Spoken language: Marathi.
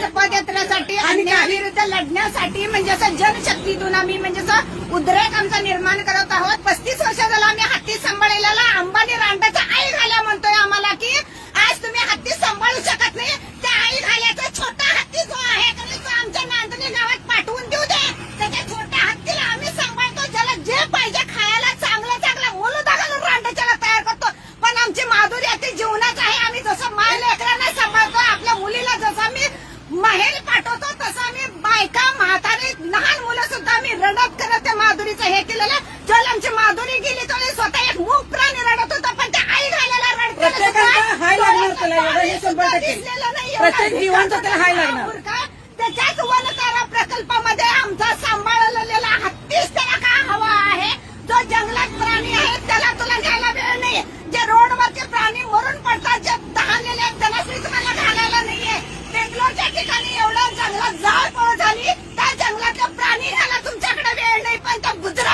आज पदयात्रेसाठी आणि त्याविरुद्ध लढण्यासाठी म्हणजे असं जनशक्तीतून आम्ही म्हणजे असं उद्रेक आमचा निर्माण करत आहोत. 35 वर्ष झाला आम्ही हत्ती सांभाळलेला अंबानी रांडाच्या आई घाल्या म्हणतोय आम्हाला की आज तुम्ही हत्ती सांभाळू शकत नाही. त्या आई घाल्याचा छोटा हत्ती जो आहे तो आमच्या नांदणी गावात पाठवून देऊ दे. त्याच्या छोट्या हत्तीला आम्ही सांभाळतो. ज्याला जे पाहिजे खायला चांगलं चांगलं मुलुदा घालून रांडाच्याला तयार करतो. पण आमची माधुरी अति जीवनाच आहे. आम्ही जसं माय लेकरांना सांभाळतो आपल्या मुलीला जसं आम्ही माहेरी पाठवतो तसं आम्ही बायका म्हातारे लहान मुलं सुद्धा आम्ही रडत करत त्या माधुरीचं हे केलेलं. जर आमची माधुरी गेली तर स्वतः एक मूक प्राणी रडत होता पण त्या आई घालायला रडत प्रत्येकाचा हाय लागणार त्याला एवढं हे 100%. प्रत्येक जीवांचा त्याला हाय लागणार. त्याच्याच वनतारा प्रकल्पामध्ये आमचा सांभाळलेला हत्तीच त्याला का हवा आहे. जो जंगलात प्राणी आहे त्याला तुला न्यायला वेळ नाही. जे रोडवरचे प्राणी मरून पडतात जे तहानलेले आहेत त्यांना तुम्हाला घालायला नाहीये. बेंगलोरच्या ठिकाणी एवढं जंगलात जाळपोळ झाली त्या जंगलातल्या प्राणी घाला तुमच्याकडे वेळ नाही. पण त्या गुजरात